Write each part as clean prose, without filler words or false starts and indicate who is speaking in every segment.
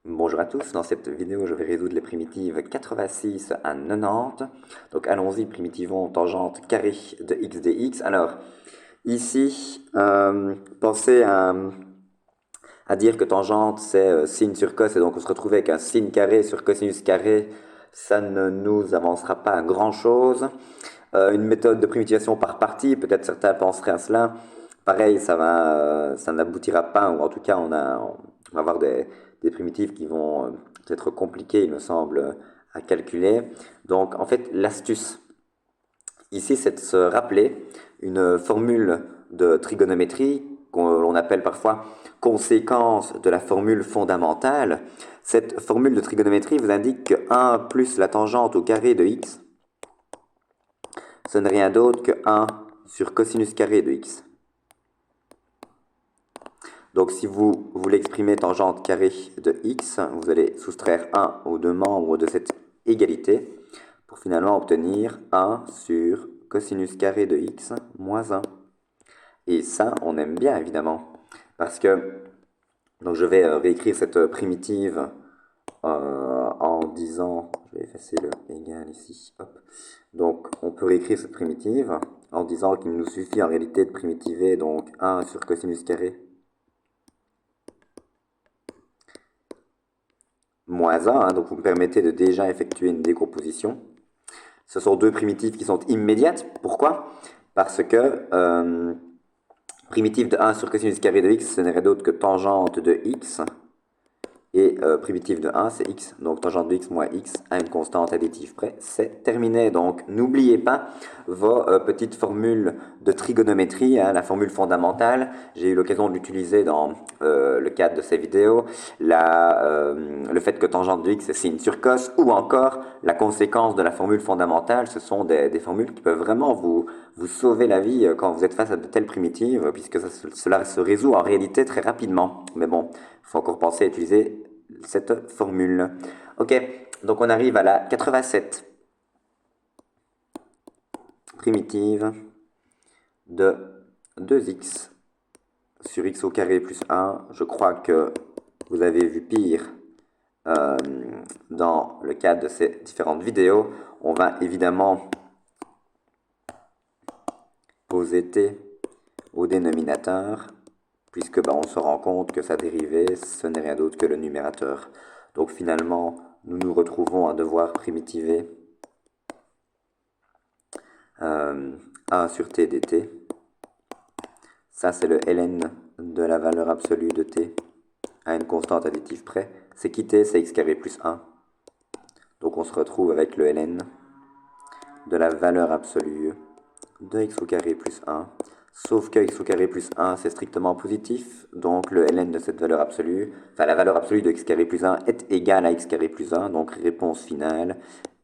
Speaker 1: Bonjour à tous, dans cette vidéo je vais résoudre les primitives 86 à 90. Donc allons-y, primitivons tangente carré de x dx. Alors ici, pensez à dire que tangente c'est sin sur cos, et donc on se retrouve avec un sin carré sur cosinus carré, ça ne nous avancera pas à grand chose. Une méthode de primitivation par partie, peut-être certains penseraient à cela. Pareil, ça n'aboutira pas, ou en tout cas on va avoir des primitives qui vont être compliquées, il me semble, à calculer. Donc en fait, l'astuce ici, c'est de se rappeler une formule de trigonométrie qu'on appelle parfois conséquence de la formule fondamentale. Cette formule de trigonométrie vous indique que 1 plus la tangente au carré de x, ce n'est rien d'autre que 1 sur cosinus carré de x. Donc si vous voulez exprimer tangente carré de x, vous allez soustraire 1 aux deux membres de cette égalité pour finalement obtenir 1 sur cosinus carré de x moins 1. Et ça, on aime bien évidemment, parce que donc je vais réécrire cette primitive en disant, je vais effacer le égal ici, hop. Donc on peut réécrire cette primitive en disant qu'il nous suffit en réalité de primitiver donc 1 sur cosinus carré moins 1, donc vous me permettez de déjà effectuer une décomposition. Ce sont deux primitives qui sont immédiates. Pourquoi? Parce que primitive de 1 sur cosinus carré de x, ce n'est rien d'autre que tangente de x. Et primitive de 1, c'est x. Donc tangente de x moins x à une constante additive près, c'est terminé. Donc n'oubliez pas vos petites formules de trigonométrie, la formule fondamentale. J'ai eu l'occasion de l'utiliser dans le cadre de ces vidéos. Le fait que tangente de x c'est sin sur cos, ou encore la conséquence de la formule fondamentale. Ce sont des formules qui peuvent vraiment vous sauver la vie quand vous êtes face à de telles primitives, puisque cela se résout en réalité très rapidement. Mais bon, il faut encore penser à utiliser cette formule. Ok, donc on arrive à la 87. Primitive de 2x sur x au carré plus 1. Je crois que vous avez vu pire dans le cadre de ces différentes vidéos. On va évidemment poser t au dénominateur, puisque on se rend compte que sa dérivée, ce n'est rien d'autre que le numérateur. Donc finalement, nous nous retrouvons à devoir primitiver 1 sur t dt. Ça, c'est le ln de la valeur absolue de t à une constante additive près. C'est qui t? C'est x carré plus 1. Donc on se retrouve avec le ln de la valeur absolue de x au carré plus 1. Sauf que x au carré plus 1, c'est strictement positif. Donc le ln de cette valeur absolue, enfin la valeur absolue de x carré plus 1 est égale à x carré plus 1. Donc réponse finale,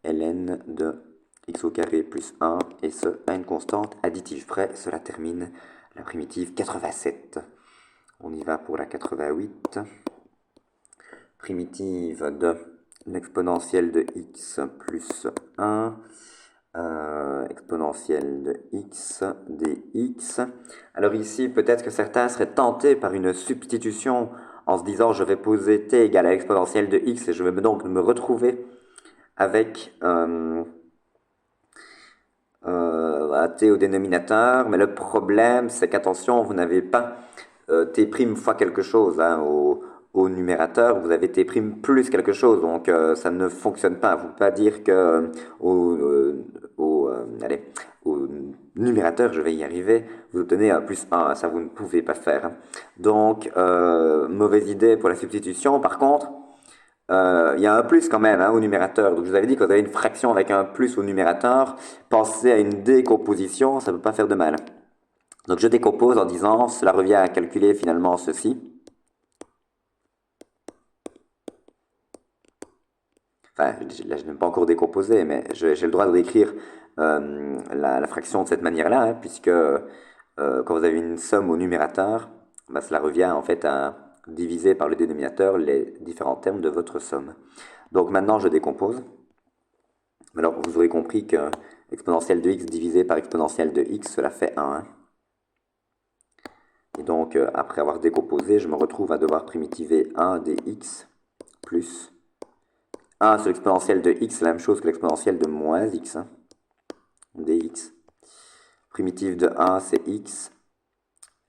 Speaker 1: ln de x au carré plus 1, et ce à une constante additive près. Cela termine la primitive 87. On y va pour la 88. Primitive de l'exponentielle de x plus 1, exponentielle de x dx. Alors ici, peut-être que certains seraient tentés par une substitution en se disant je vais poser t égale à l'exponentielle de x et je vais donc me retrouver avec t au dénominateur, mais le problème c'est qu'attention, vous n'avez pas t' fois quelque chose au numérateur, vous avez t' plus quelque chose, donc ça ne fonctionne pas. Vous ne pouvez pas dire que allez, au numérateur, je vais y arriver, vous obtenez un plus 1, ça vous ne pouvez pas faire. Donc, mauvaise idée pour la substitution. Par contre, il y a un plus quand même au numérateur. Donc je vous avais dit quand vous avez une fraction avec un plus au numérateur, pensez à une décomposition, ça ne peut pas faire de mal. Donc je décompose en disant, cela revient à calculer finalement ceci. Enfin, là je n'ai pas encore décomposé, mais j'ai le droit de décrire la fraction de cette manière-là, puisque quand vous avez une somme au numérateur, cela revient en fait à diviser par le dénominateur les différents termes de votre somme. Donc maintenant je décompose. Alors vous aurez compris que exponentielle de x divisé par exponentielle de x, cela fait 1. Et donc après avoir décomposé, je me retrouve à devoir primitiver 1 dx plus 1 sur l'exponentielle de x, c'est la même chose que l'exponentielle de moins x, hein, dx. Primitive de 1, c'est x.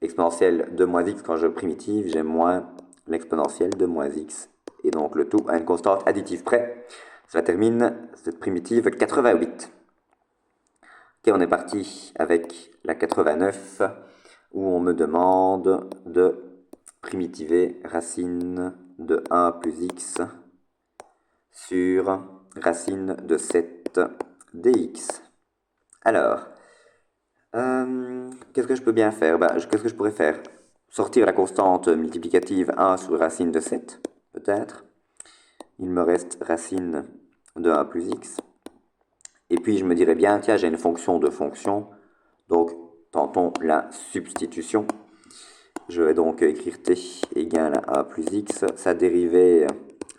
Speaker 1: Exponentielle de moins x, quand je primitive, j'ai moins l'exponentielle de moins x. Et donc le tout à une constante additive près. Cela termine cette primitive 88. Ok, on est parti avec la 89, où on me demande de primitiver racine de 1 plus x sur racine de 7 dx. Alors, qu'est-ce que je peux bien faire? Qu'est-ce que je pourrais faire? Sortir la constante multiplicative 1 sur racine de 7, peut-être. Il me reste racine de 1 plus x. Et puis je me dirais bien, tiens, j'ai une fonction de fonction. Donc, tentons la substitution. Je vais donc écrire t égale à a plus x. Sa dérivée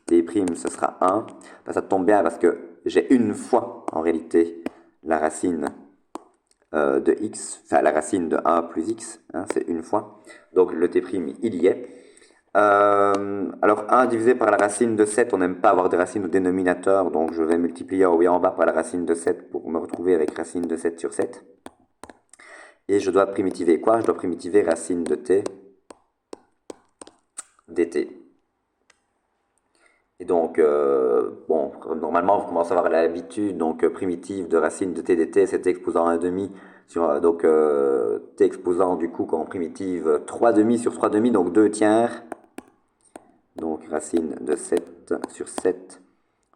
Speaker 1: t', ce sera 1. Ça tombe bien parce que j'ai une fois, en réalité, la racine de x, enfin la racine de 1 plus x, hein, c'est une fois. Donc le t', il y est. Alors 1 divisé par la racine de 7, on n'aime pas avoir des racines au dénominateur, donc je vais multiplier en haut et en bas par la racine de 7 pour me retrouver avec racine de 7 sur 7. Et je dois primitiver quoi? Je dois primitiver racine de t dt. Et donc, bon, normalement, vous commencez à avoir l'habitude, donc primitive de racine de t dt, c'est t exposant 1 demi, sur, donc t exposant du coup, quand primitive 3 demi sur 3 demi, donc 2 tiers. Donc racine de 7 sur 7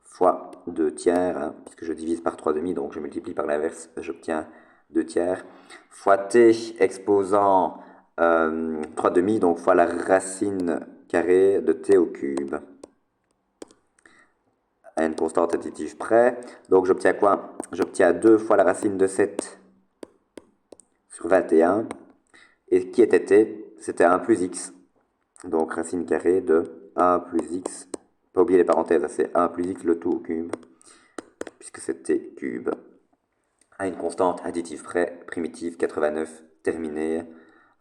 Speaker 1: fois 2 tiers, hein, puisque je divise par 3 demi, donc je multiplie par l'inverse, j'obtiens 2 tiers, fois t exposant 3 demi, donc fois la racine carrée de t au cube. À une constante additive près. Donc j'obtiens quoi? J'obtiens 2 fois la racine de 7 sur 21. Et qui était t? C'était 1 plus x. Donc racine carrée de 1 plus x. Pas oublier les parenthèses, c'est 1 plus x le tout au cube, puisque c'est t cube. À une constante additive près, primitive 89, terminée.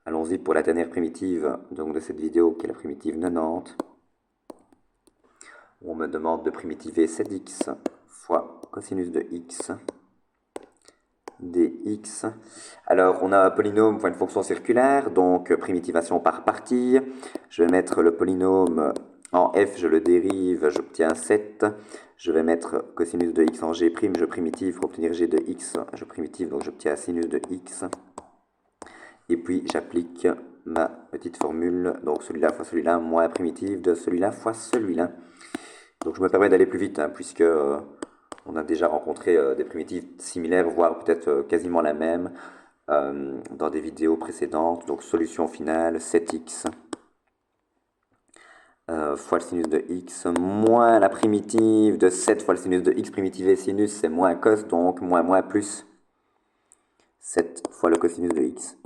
Speaker 1: Allons-y pour la dernière primitive donc de cette vidéo, qui est la primitive 90. On me demande de primitiver 7x fois cosinus de x dx. Alors, on a un polynôme fois une fonction circulaire, donc primitivation par partie. Je vais mettre le polynôme en f, je le dérive, j'obtiens 7. Je vais mettre cosinus de x en g', je primitive pour obtenir g de x, je primitive, donc j'obtiens sinus de x. Et puis, j'applique ma petite formule, donc celui-là fois celui-là, moins primitive de celui-là fois celui-là. Donc je me permets d'aller plus vite, hein, puisque on a déjà rencontré des primitives similaires, voire peut-être quasiment la même, dans des vidéos précédentes. Donc solution finale, 7x fois le sinus de x, moins la primitive de 7 fois le sinus de x, primitivé sinus, c'est moins cos, donc moins plus 7 fois le cosinus de x.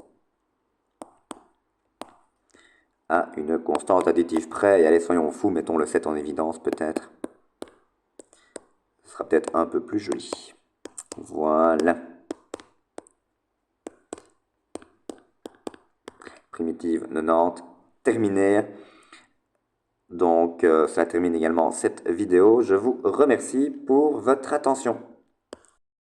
Speaker 1: À une constante additive près, et allez, soyons fous, mettons le 7 en évidence peut-être. Ce sera peut-être un peu plus joli. Voilà. Primitive 90 terminée. Donc, ça termine également cette vidéo. Je vous remercie pour votre attention.